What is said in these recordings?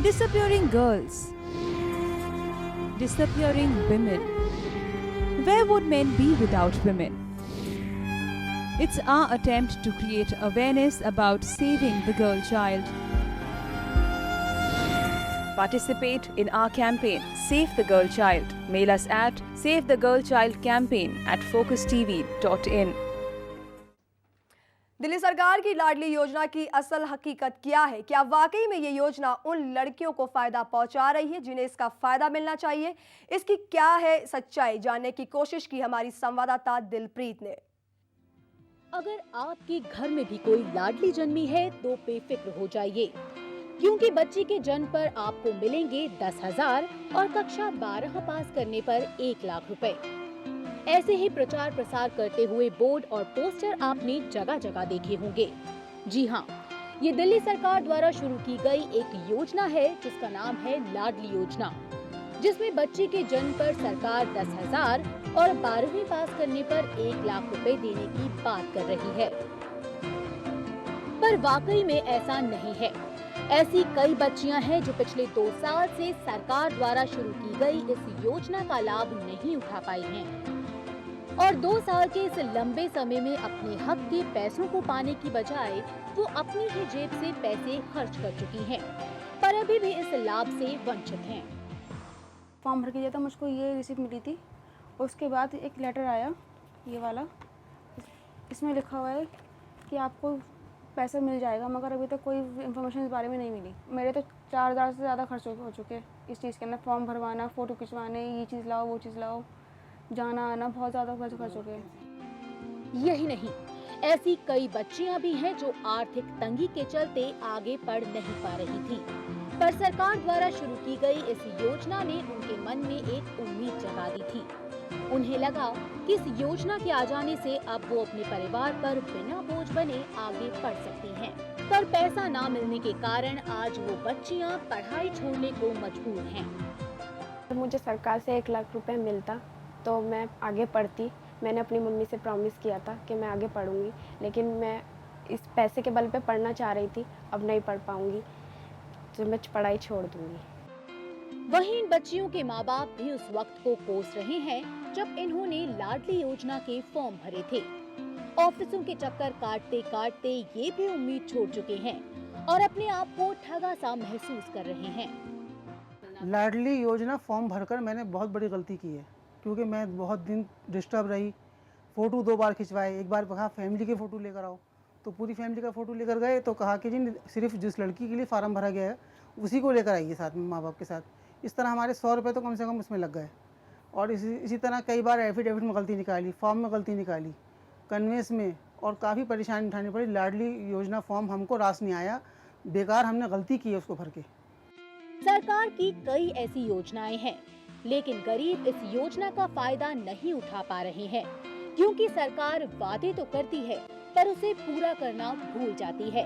Disappearing girls. Disappearing women. Where would men be without women? It's our attempt to create awareness about saving the girl child. Participate in our campaign, Save the Girl Child. Mail us at savethegirlchildcampaign@focustv.in. Delhi सरकार की लाडली योजना की असल हकीकत क्या है? क्या वाकई में ये योजना उन लड़कियों को फायदा पहुंचा रही है जिन्हें इसका फायदा मिलना चाहिए? इसकी क्या है सच्चाई, जानने की कोशिश की हमारी संवाददाता दिलप्रीत ने। अगर आपके घर में भी कोई लाडली जन्मी है तो बेफिक्र हो जाइए, क्योंकि बच्ची के जन्म पर आपको मिलेंगे 10,000 और कक्षा 12 पास करने पर 1 लाख रुपए। ऐसे ही प्रचार प्रसार करते हुए बोर्ड और पोस्टर आपने जगह जगह देखे होंगे। जी हाँ, ये दिल्ली सरकार द्वारा शुरू की गई एक योजना है जिसका नाम है लाडली योजना, जिसमें बच्ची के जन्म पर सरकार 10,000 और 12वीं पास करने पर 1 लाख रुपए देने की बात कर रही है। पर वाकई में ऐसा नहीं है। ऐसी कई बच्चियां हैं जो पिछले 2 साल से सरकार द्वारा शुरू की गई इस योजना का लाभ नहीं उठा पाई हैं और 2 साल के इस लंबे समय में अपने हक के पैसों को पाने की बजाय वो अपनी ही जेब से पैसे खर्च कर चुकी हैं, पर अभी भी इस लाभ से वंचित हैं। फॉर्म भर के दिया था, मुझको ये रिसीप्ट मिली थी। उसके बाद एक लेटर आया, ये वाला, इसमें लिखा हुआ है कि आपको पैसा मिल जाएगा, मगर अभी तक कोई इन्फॉर्मेशन इस बारे में नहीं मिली। मेरे तो 4,000 से ज़्यादा खर्च हो चुके इस चीज़ के अंदर। फॉर्म भरवाना, फ़ोटो खिंचवाने, ये चीज़ लाओ, वो चीज़ लाओ, जाना आना, बहुत ज़्यादा खर्च हो गए। यही नहीं, ऐसी कई बच्चियां भी हैं जो आर्थिक तंगी के चलते आगे बढ़ नहीं पा रही थी, पर सरकार द्वारा शुरू की गई इस योजना ने उनके मन में एक उम्मीद जगा दी थी। उन्हें लगा कि इस योजना के आ जाने से अब वो अपने परिवार पर बिना बोझ बने आगे बढ़ सकती हैं। पर पैसा ना मिलने के कारण आज वो बच्चियां पढ़ाई छोड़ने को मजबूर हैं। मुझे सरकार से 1 लाख रुपए मिलता तो मैं आगे पढ़ती। मैंने अपनी मम्मी से प्रॉमिस किया था कि मैं आगे पढ़ूंगी, लेकिन मैं इस पैसे के बल पे पढ़ना चाह रही थी, अब नहीं पढ़ पाऊंगी, तो मैं पढ़ाई छोड़ दूंगी। वहीं इन बच्चियों के माँ बाप भी उस वक्त को कोस रहे हैं जब इन्होंने लाडली योजना के फॉर्म भरे थे। ऑफिसों के चक्कर काटते काटते ये भी उम्मीद छोड़ चुके हैं और अपने आप को ठगा सा महसूस कर रहे हैं। लाडली योजना फॉर्म भरकर मैंने बहुत बड़ी गलती की है, क्योंकि मैं बहुत दिन डिस्टर्ब रही। फ़ोटो 2 बार खिंचवाए, एक बार कहा फैमिली के फ़ोटो लेकर आओ, तो पूरी फैमिली का फ़ोटो लेकर गए तो कहा कि जी सिर्फ जिस लड़की के लिए फार्म भरा गया है उसी को लेकर आइए साथ में माँ बाप के साथ। इस तरह हमारे 100 रुपये तो कम से कम उसमें लग गए। और इसी तरह कई बार एफिडेविट में गलती निकाली, फॉर्म में गलती निकाली, कन्वेंस में, और काफ़ी परेशानी उठानी पड़ी। लाडली योजना फॉर्म हमको रास नहीं आया, बेकार हमने गलती की है उसको भर के। सरकार की कई ऐसी योजनाएं हैं, लेकिन गरीब इस योजना का फायदा नहीं उठा पा रहे हैं, क्योंकि सरकार वादे तो करती है पर उसे पूरा करना भूल जाती है।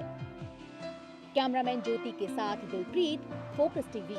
कैमरामैन ज्योति के साथ दिलप्रीत, फोकस टीवी।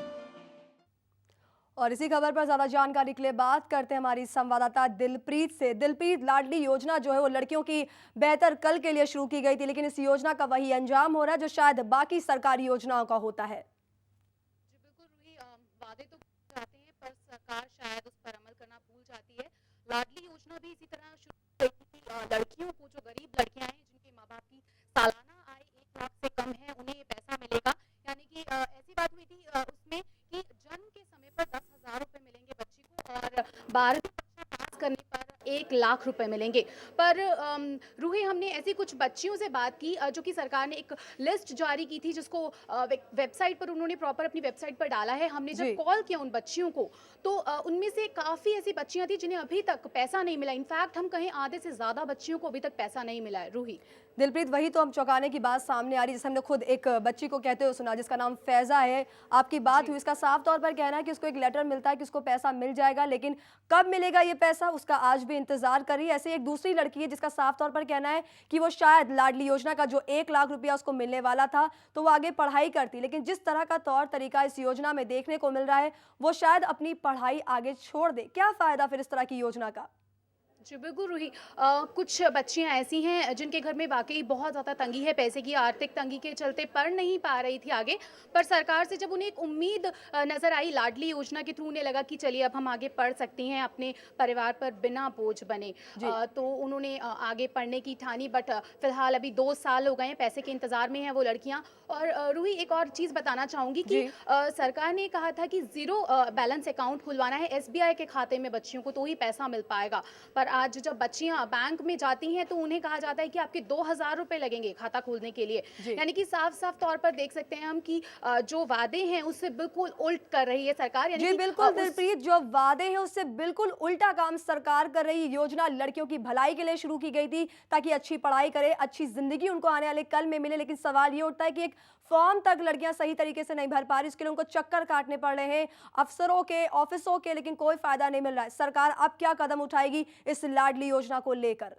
और इसी खबर पर ज्यादा जानकारी के लिए बात करते हैं हमारी संवाददाता दिलप्रीत से। दिलप्रीत, लाडली योजना जो है वो लड़कियों की बेहतर कल के लिए शुरू की गई थी, लेकिन इस योजना का वही अंजाम हो रहा है जो शायद बाकी सरकारी योजनाओं का होता है। जी बिल्कुल रूही, वादे तो चाहते हैं पर सरकार शायद उस पर अमल करना भूल जाती है। लाडली योजना भी इसी तरह शुरू की गई थी। लड़कियों को, जो गरीब लड़कियां हैं जिनके माँ बाप की सालाना आय 1 लाख से कम है, उन्हें ये पैसा मिलेगा। यानी कि ऐसी बात हुई थी उसमें कि जन्म के समय पर 10,000 रुपए मिलेंगे बच्ची को और 12वीं कक्षा पास करने पर 1 लाख रुपए मिलेंगे। पर रूही, हमने ऐसी कुछ बच्चियों से बात की जो कि सरकार ने एक लिस्ट जारी की थी, जिसको वेबसाइट पर उन्होंने प्रॉपर अपनी वेबसाइट पर डाला है। हमने जब कॉल किया उन बच्चियों को तो उनमें से काफ़ी ऐसी बच्चियां थी जिन्हें अभी तक पैसा नहीं मिला। इनफैक्ट हम कहें आधे से ज़्यादा बच्चियों को अभी तक पैसा नहीं मिला है। रूही, दिलप्रीत, वही तो हम चौंकाने की बात सामने आ रही है, जैसे हमने खुद एक बच्ची को कहते हुए सुना जिसका नाम फैजा है। आपकी बात हुई, इसका साफ तौर पर कहना है कि उसको एक लेटर मिलता है कि उसको पैसा मिल जाएगा, लेकिन कब मिलेगा ये पैसा उसका आज भी इंतजार कर रही है। ऐसे एक दूसरी लड़की है जिसका साफ तौर पर कहना है कि वो शायद लाडली योजना का जो 1 लाख रुपया उसको मिलने वाला था तो वो आगे पढ़ाई करती, लेकिन जिस तरह का तौर तरीका इस योजना में देखने को मिल रहा है वो शायद अपनी पढ़ाई आगे छोड़ दे। क्या फायदा फिर इस तरह की योजना का? जी बिल्कुल रूही, कुछ बच्चियां ऐसी हैं जिनके घर में वाकई बहुत ज़्यादा तंगी है, पैसे की आर्थिक तंगी के चलते पढ़ नहीं पा रही थी आगे। पर सरकार से जब उन्हें एक उम्मीद नज़र आई लाडली योजना के थ्रू, उन्हें लगा कि चलिए अब हम आगे पढ़ सकती हैं, अपने परिवार पर बिना बोझ बने। तो उन्होंने आगे पढ़ने की ठानी। बट फिलहाल अभी 2 साल हो गए हैं, पैसे के इंतज़ार में हैं वो लड़कियाँ। और रूही, एक और चीज़ बताना चाहूँगी कि सरकार ने कहा था कि ज़ीरो बैलेंस अकाउंट खुलवाना है एसबीआई के खाते में बच्चियों को, तो ही पैसा मिल पाएगा। पर आज जब बच्चियां बैंक में जाती हैं तो उन्हें कहा जाता है कि आपके 2,000 रुपए लगेंगे खाता खोलने के लिए। यानी कि साफ साफ तौर पर देख सकते हैं हम कि जो वादे हैं उससे बिल्कुल उल्ट कर रही है सरकार। यानी जी कि, बिल्कुल दिलप्रीत, जो वादे हैं उससे बिल्कुल उल्टा काम सरकार कर रही है। योजना लड़कियों की भलाई के लिए शुरू की गई थी ताकि अच्छी पढ़ाई करे, अच्छी जिंदगी उनको आने वाले कल में मिले। लेकिन सवाल ये उठता है कि एक फॉर्म तक लड़कियां सही तरीके से नहीं भर पा रही, इसके लिए उनको चक्कर काटने पड़ रहे हैं अफसरों के, ऑफिसों के, लेकिन कोई फायदा नहीं मिल रहा है। सरकार अब क्या कदम उठाएगी इस लाडली योजना को लेकर?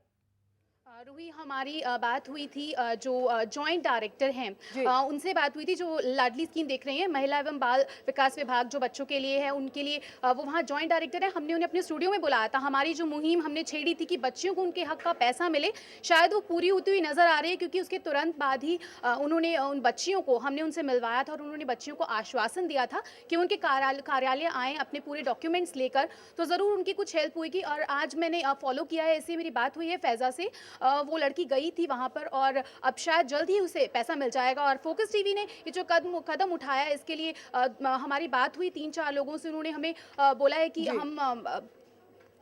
रूही, हमारी बात हुई थी जो जॉइंट डायरेक्टर हैं उनसे बात हुई थी, जो लाडली स्कीम देख रही हैं, महिला एवं बाल विकास विभाग जो बच्चों के लिए है उनके लिए वो वहाँ जॉइंट डायरेक्टर है। हमने उन्हें अपने स्टूडियो में बुलाया था। हमारी जो मुहिम हमने छेड़ी थी कि बच्चियों को उनके हक का पैसा मिले, शायद वो पूरी होती हुई नजर आ रही है, क्योंकि उसके तुरंत बाद ही उन्होंने उन बच्चियों को, हमने उनसे मिलवाया था और उन्होंने बच्चियों को आश्वासन दिया था कि उनके कार्यालय आएँ अपने पूरे डॉक्यूमेंट्स लेकर, तो ज़रूर उनकी कुछ हेल्प होगी। और आज मैंने फॉलो किया है, ऐसे मेरी बात हुई है फैज़ा से, वो लड़की गई थी वहाँ पर और अब शायद जल्द ही उसे पैसा मिल जाएगा। और फोकस टीवी ने ये जो कदम उठाया है इसके लिए हमारी बात हुई 3-4 लोगों से। उन्होंने हमें बोला है कि हम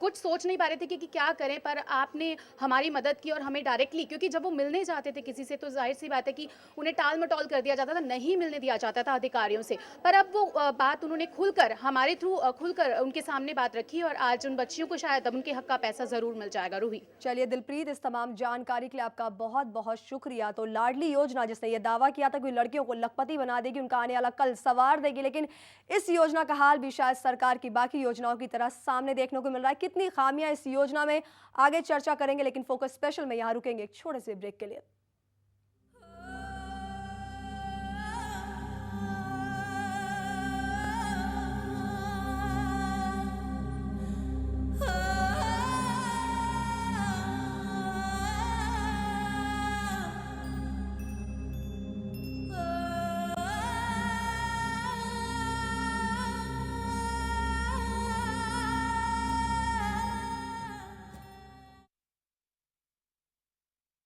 कुछ सोच नहीं पा रहे थे कि क्या करें, पर आपने हमारी मदद की और हमें डायरेक्टली, क्योंकि जब वो मिलने जाते थे किसी से तो जाहिर सी बात है कि उन्हें टाल मटोल कर दिया जाता था, नहीं मिलने दिया जाता था अधिकारियों से। पर अब वो बात उन्होंने खुलकर हमारे थ्रू खुलकर उनके सामने बात रखी और आज उन बच्चियों को शायद अब उनके हक का पैसा ज़रूर मिल जाएगा। रूही, चलिए दिलप्रीत, इस तमाम जानकारी के लिए आपका बहुत बहुत शुक्रिया। तो लाडली योजना, जिसने ये दावा किया था कि लड़कियों को लखपति बना देगी, उनका आने वाला कल सवार देगी, लेकिन इस योजना का हाल भी शायद सरकार की बाकी योजनाओं की तरह सामने देखने को मिल रहा है। कितनी खामियां इस योजना में, आगे चर्चा करेंगे, लेकिन फोकस स्पेशल में यहाँ रुकेंगे एक छोटे से ब्रेक के लिए।